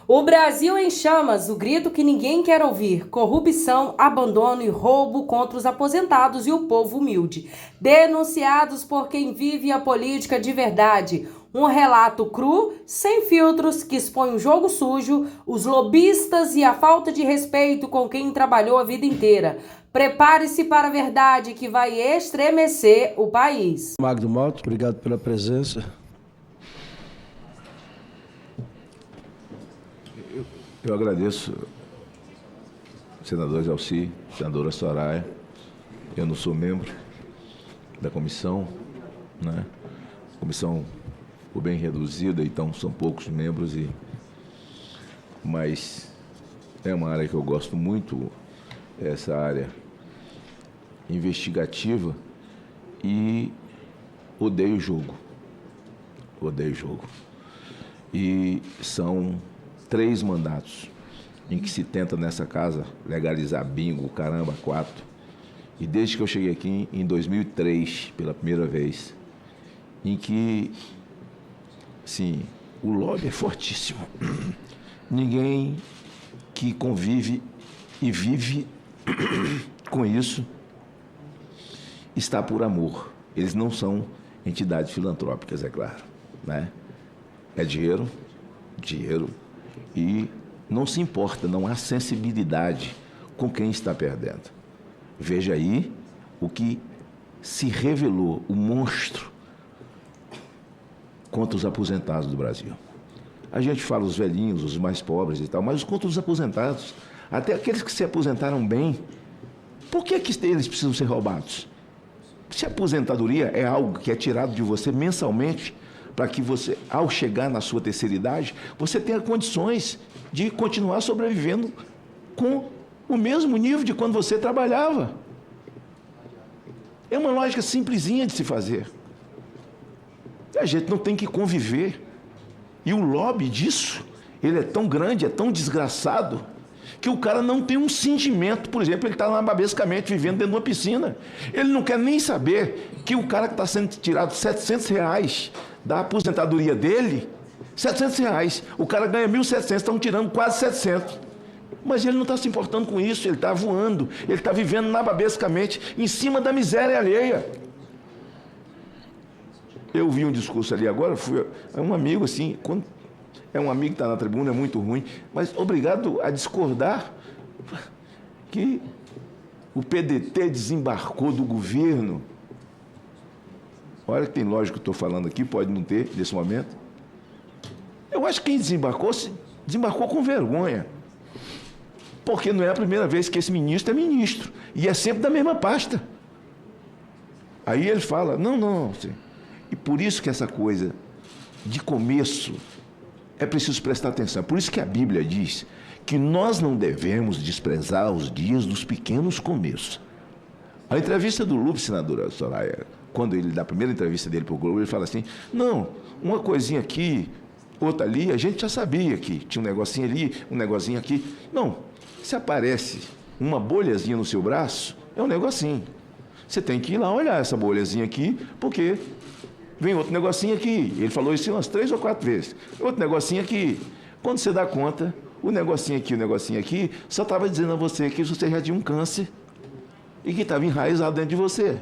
O Brasil em chamas, o grito que ninguém quer ouvir. Corrupção, abandono e roubo contra os aposentados e o povo humilde. Denunciados por quem vive a política de verdade. Um relato cru, sem filtros, que expõe o jogo sujo, os lobistas e a falta de respeito com quem trabalhou a vida inteira. Prepare-se para a verdade que vai estremecer o país. Magno Malta, obrigado pela presença. Eu agradeço, senador Jalci, senadora Soraya. Eu não sou membro da comissão, né? A comissão ficou bem reduzida, então são poucos membros, mas é uma área que eu gosto muito, essa área investigativa, e odeio jogo. Odeio jogo. E são 3 mandatos em que se tenta nessa casa legalizar bingo, caramba, 4. E desde que eu cheguei aqui em 2003, pela primeira vez, em que, sim, o lobby é fortíssimo. Ninguém que convive e vive com isso está por amor. Eles não são entidades filantrópicas, é claro, né? É dinheiro, dinheiro. E não se importa, não há sensibilidade com quem está perdendo. Veja aí o que se revelou, o monstro contra os aposentados do Brasil. A gente fala os velhinhos, os mais pobres e tal, mas contra os aposentados, até aqueles que se aposentaram bem, por que eles precisam ser roubados? Se a aposentadoria é algo que é tirado de você mensalmente, para que você, ao chegar na sua terceira idade, você tenha condições de continuar sobrevivendo com o mesmo nível de quando você trabalhava. É uma lógica simplesinha de se fazer. A gente não tem que conviver. E o lobby disso, ele é tão grande, é tão desgraçado, que o cara não tem um sentimento. Por exemplo, ele está lá babescamente vivendo dentro de uma piscina. Ele não quer nem saber que o cara que está sendo tirado R$700 da aposentadoria dele, R$700, o cara ganha 1.700, estão tirando quase 700. Mas ele não está se importando com isso, ele está voando, ele está vivendo nababescamente em cima da miséria alheia. Eu vi um discurso ali agora, um amigo assim, quando é um amigo que está na tribuna, é muito ruim, mas obrigado a discordar que o PDT desembarcou do governo. Olha que tem lógica que eu estou falando aqui, pode não ter nesse momento. Eu acho que quem desembarcou, desembarcou com vergonha. Porque não é a primeira vez que esse ministro é ministro. E é sempre da mesma pasta. Aí ele fala, não. E por isso que essa coisa de começo é preciso prestar atenção. Por isso que a Bíblia diz que nós não devemos desprezar os dias dos pequenos começos. A entrevista do Lupe, senadora Soraya, quando ele dá a primeira entrevista dele para o Globo, ele fala assim, não, uma coisinha aqui, outra ali, a gente já sabia que tinha um negocinho ali, um negocinho aqui. Não, se aparece uma bolhazinha no seu braço, é um negocinho. Você tem que ir lá olhar essa bolhazinha aqui, porque vem outro negocinho aqui. Ele falou isso umas 3 ou 4 vezes. Outro negocinho aqui. Quando você dá conta, o negocinho aqui, só estava dizendo a você que você já tinha um câncer e que estava enraizado dentro de você.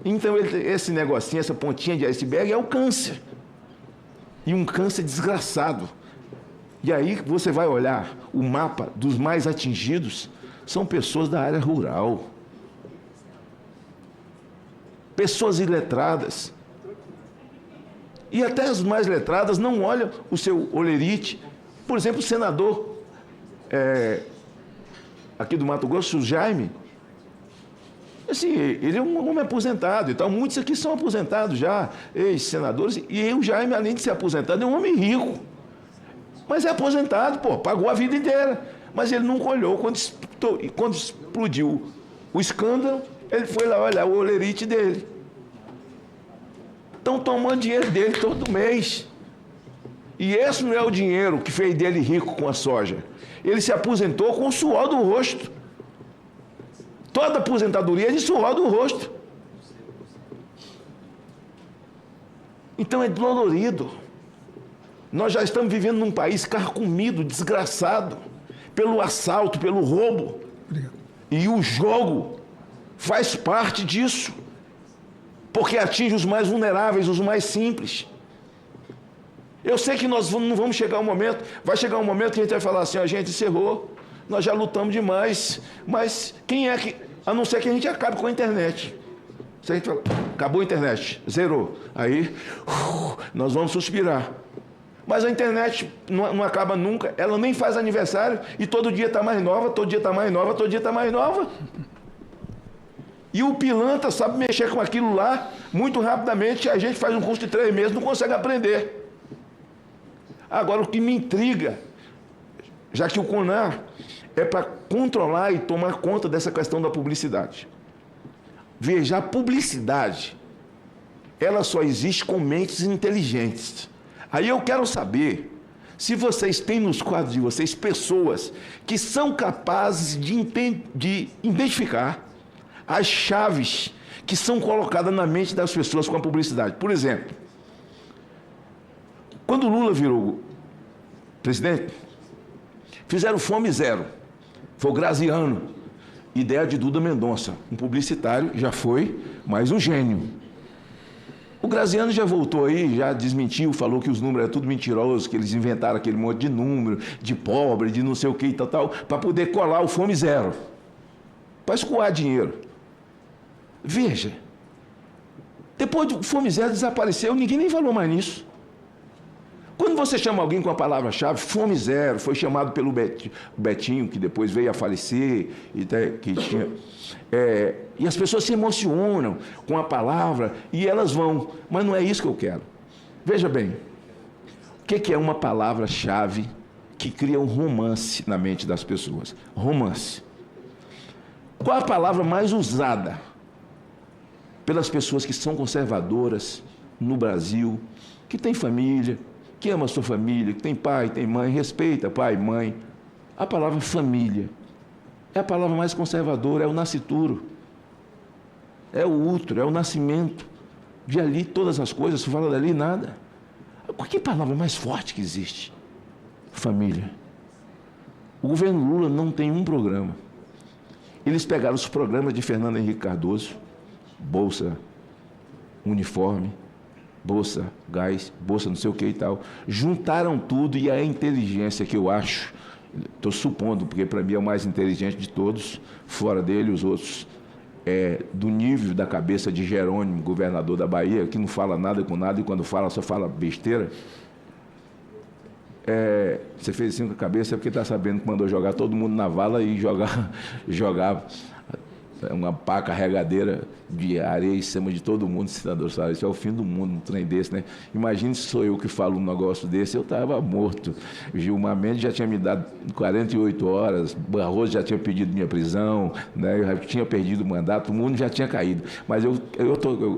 Então, esse negocinho, essa pontinha de iceberg é o câncer. E um câncer desgraçado. E aí você vai olhar o mapa dos mais atingidos, são pessoas da área rural. Pessoas iletradas. E até as mais letradas não olham o seu olerite. Por exemplo, o senador aqui do Mato Grosso, o Jaime, assim, ele é um homem aposentado, então muitos aqui são aposentados já, ex-senadores, e o Jaime, além de ser aposentado, é um homem rico. Mas é aposentado, pagou a vida inteira. Mas ele nunca olhou. Quando explodiu o escândalo, ele foi lá olhar o olerite dele. Estão tomando dinheiro dele todo mês. E esse não é o dinheiro que fez dele rico com a soja. Ele se aposentou com o suor do rosto. Toda aposentadoria é de suor do rosto. Então é dolorido. Nós já estamos vivendo num país carcomido, desgraçado, pelo assalto, pelo roubo. Obrigado. E o jogo faz parte disso, porque atinge os mais vulneráveis, os mais simples. Eu sei que nós não vamos chegar um momento, vai chegar um momento que a gente vai falar assim, a gente encerrou, nós já lutamos demais, mas quem é que, a não ser que a gente acabe com a internet. Se a gente fala, acabou a internet, zerou, aí nós vamos suspirar. Mas a internet não acaba nunca, ela nem faz aniversário e todo dia está mais nova, todo dia está mais nova, todo dia está mais nova. E o pilantra sabe mexer com aquilo lá muito rapidamente, a gente faz um curso de 3 meses, não consegue aprender. Agora, o que me intriga, já que o CONAR é para controlar e tomar conta dessa questão da publicidade. Veja, a publicidade, ela só existe com mentes inteligentes. Aí eu quero saber se vocês têm nos quadros de vocês pessoas que são capazes de identificar as chaves que são colocadas na mente das pessoas com a publicidade. Por exemplo, quando o Lula virou presidente, fizeram Fome Zero. Foi o Graziano, ideia de Duda Mendonça. Um publicitário, já foi, mas um gênio. O Graziano já voltou aí, já desmentiu, falou que os números eram tudo mentirosos, que eles inventaram aquele monte de número, de pobre, de não sei o que e tal, para poder colar o Fome Zero, para escoar dinheiro. Veja, depois do Fome Zero desapareceu, ninguém nem falou mais nisso. Quando você chama alguém com a palavra-chave, Fome Zero, foi chamado pelo Betinho, que depois veio a falecer, e as pessoas se emocionam com a palavra e elas vão, mas não é isso que eu quero. Veja bem, o que é uma palavra-chave que cria um romance na mente das pessoas? Romance. Qual a palavra mais usada pelas pessoas que são conservadoras no Brasil, que têm família, que ama a sua família, que tem pai, tem mãe, respeita pai e mãe? A palavra família é a palavra mais conservadora, é o nascituro, é o útero, é o nascimento. De ali todas as coisas, se fala dali nada. Que palavra mais forte que existe? Família. O governo Lula não tem um programa. Eles pegaram os programas de Fernando Henrique Cardoso, Bolsa, Uniforme, Bolsa, Gás, Bolsa não sei o que e tal, juntaram tudo e a inteligência que eu acho, estou supondo, porque para mim é o mais inteligente de todos, fora dele os outros, do nível da cabeça de Jerônimo, governador da Bahia, que não fala nada com nada e quando fala só fala besteira. Você fez assim com a cabeça é porque está sabendo que mandou jogar todo mundo na vala e jogar uma pá carregadeira de areia em cima de todo mundo, senador Salles. Isso é o fim do mundo, um trem desse, né? Imagine se sou eu que falo um negócio desse, eu estava morto. Gilmar Mendes já tinha me dado 48 horas, Barroso já tinha pedido minha prisão, né? Eu já tinha perdido o mandato, o mundo já tinha caído. Mas eu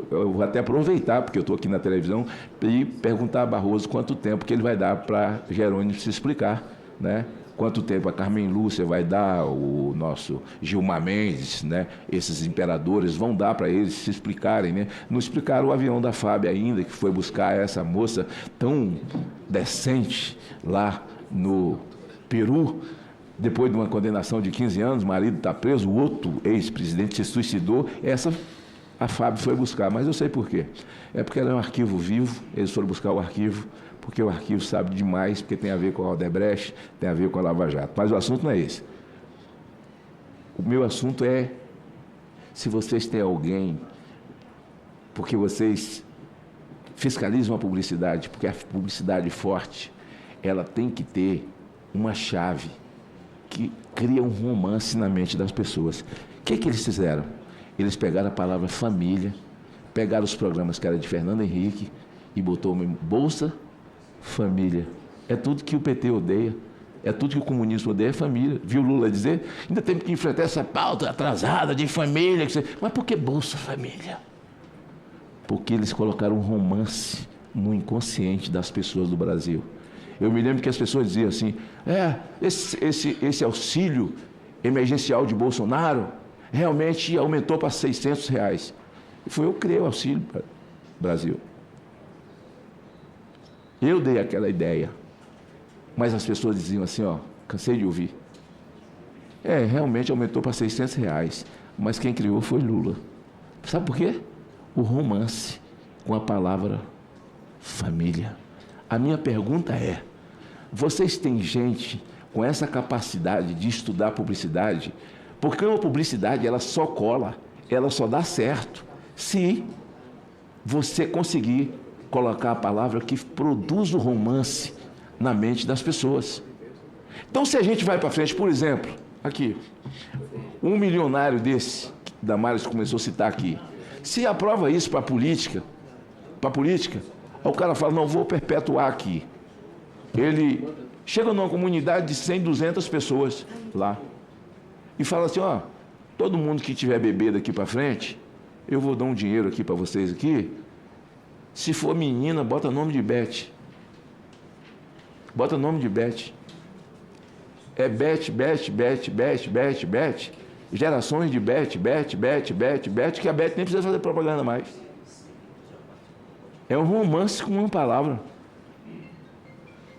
vou até aproveitar, porque eu estou aqui na televisão, e perguntar a Barroso quanto tempo que ele vai dar para Jerônimo se explicar, né? Quanto tempo a Carmen Lúcia vai dar, o nosso Gilmar Mendes, né? Esses imperadores vão dar para eles se explicarem, né? Não explicaram o avião da FAB ainda, que foi buscar essa moça tão decente lá no Peru, depois de uma condenação de 15 anos, o marido está preso, o outro ex-presidente se suicidou, a FAB foi buscar, mas eu sei por quê. É porque ela é um arquivo vivo, eles foram buscar o arquivo, porque o arquivo sabe demais, porque tem a ver com a Odebrecht, tem a ver com a Lava Jato. Mas o assunto não é esse. O meu assunto é se vocês têm alguém, porque vocês fiscalizam a publicidade, porque a publicidade forte, ela tem que ter uma chave que cria um romance na mente das pessoas. O que eles fizeram? Eles pegaram a palavra família, pegaram os programas que eram de Fernando Henrique e botou Bolsa Família. É tudo que o PT odeia, é tudo que o comunismo odeia, é família. Viu Lula dizer? Ainda temos que enfrentar essa pauta atrasada de família. Mas por que Bolsa Família? Porque eles colocaram um romance no inconsciente das pessoas do Brasil. Eu me lembro que as pessoas diziam assim, esse auxílio emergencial de Bolsonaro realmente aumentou para R$600. E foi eu que criei o Auxílio Brasil. Eu dei aquela ideia. Mas as pessoas diziam assim, ó, cansei de ouvir. Realmente aumentou para R$600, mas quem criou foi Lula. Sabe por quê? O romance com a palavra família. A minha pergunta é, vocês têm gente com essa capacidade de estudar publicidade? Porque uma publicidade, ela só cola, ela só dá certo se você conseguir colocar a palavra que produz o romance na mente das pessoas. Então, se a gente vai para frente, por exemplo, aqui, um milionário desse, Damares começou a citar aqui, se aprova isso para a política, aí o cara fala, não, vou perpetuar aqui. Ele chega numa comunidade de 100, 200 pessoas lá e fala assim, ó, todo mundo que tiver bebê daqui para frente, eu vou dar um dinheiro aqui para vocês aqui, se for menina, bota nome de Beth. Bota nome de Beth. É Beth, Beth, Beth, Beth, Beth, Beth. Gerações de Beth, Beth, Beth, Beth, Beth, que a Beth nem precisa fazer propaganda mais. É um romance com uma palavra.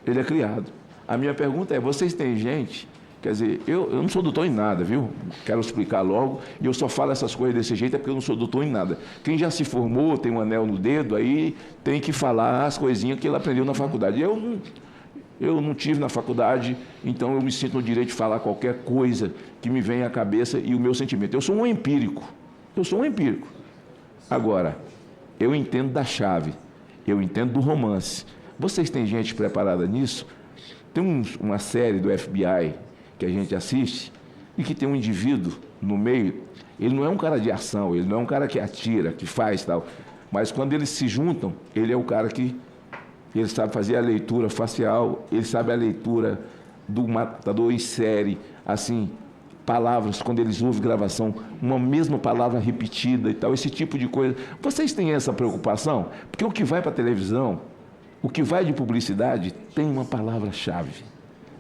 Ele é criado. A minha pergunta é, vocês têm gente... Quer dizer, eu não sou doutor em nada, viu? Quero explicar logo. E eu só falo essas coisas desse jeito é porque eu não sou doutor em nada. Quem já se formou, tem um anel no dedo, aí tem que falar as coisinhas que ele aprendeu na faculdade. Eu não tive na faculdade, então eu me sinto no direito de falar qualquer coisa que me venha à cabeça e o meu sentimento. Eu sou um empírico. Agora, eu entendo da chave, eu entendo do romance. Vocês têm gente preparada nisso? Tem uma série do FBI que a gente assiste e que tem um indivíduo no meio. Ele não é um cara de ação, ele não é um cara que atira, que faz tal, mas quando eles se juntam, ele é o cara que ele sabe fazer a leitura facial, ele sabe a leitura do matador em série, assim, palavras, quando eles ouvem gravação, uma mesma palavra repetida e tal, esse tipo de coisa. Vocês têm essa preocupação? Porque o que vai para a televisão, o que vai de publicidade, tem uma palavra-chave.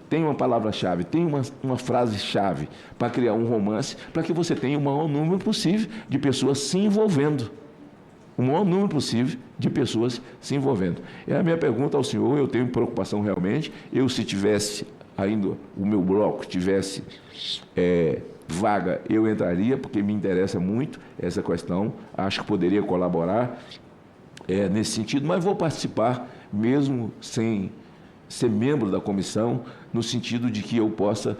Tem uma frase-chave para criar um romance, para que você tenha o maior número possível de pessoas se envolvendo. O maior número possível de pessoas se envolvendo. É a minha pergunta ao senhor, eu tenho preocupação realmente. Se tivesse ainda, o meu bloco tivesse vaga, eu entraria, porque me interessa muito essa questão, acho que poderia colaborar nesse sentido, mas vou participar mesmo sem ser membro da comissão, no sentido de que eu possa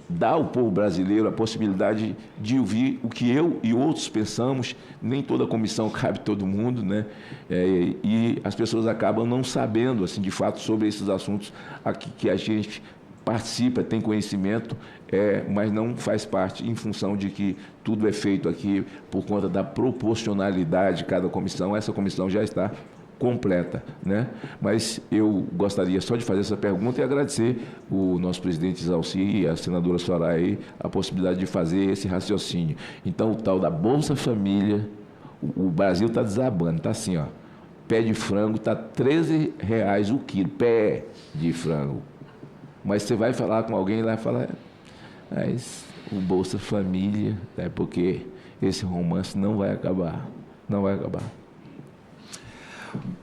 dar ao povo brasileiro a possibilidade de ouvir o que eu e outros pensamos. Nem toda comissão cabe todo mundo, né? E as pessoas acabam não sabendo, assim, de fato, sobre esses assuntos aqui que a gente participa, tem conhecimento, mas não faz parte em função de que tudo é feito aqui por conta da proporcionalidade de cada comissão. Essa comissão já está completa, né? Mas eu gostaria só de fazer essa pergunta e agradecer o nosso presidente Zalci e a senadora Soraya a possibilidade de fazer esse raciocínio. Então, o tal da Bolsa Família, o Brasil está desabando, está assim, ó, pé de frango está R$13 o quilo, pé de frango. Mas você vai falar com alguém e vai falar, mas o Bolsa Família, porque esse romance não vai acabar, não vai acabar.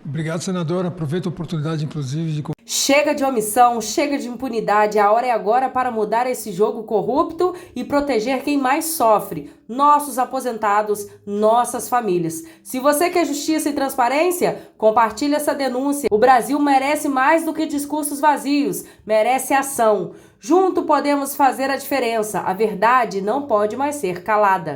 Obrigado, senador. Aproveito a oportunidade, inclusive, de... Chega de omissão, chega de impunidade. A hora é agora para mudar esse jogo corrupto e proteger quem mais sofre. Nossos aposentados, nossas famílias. Se você quer justiça e transparência, compartilhe essa denúncia. O Brasil merece mais do que discursos vazios, merece ação. Junto podemos fazer a diferença. A verdade não pode mais ser calada.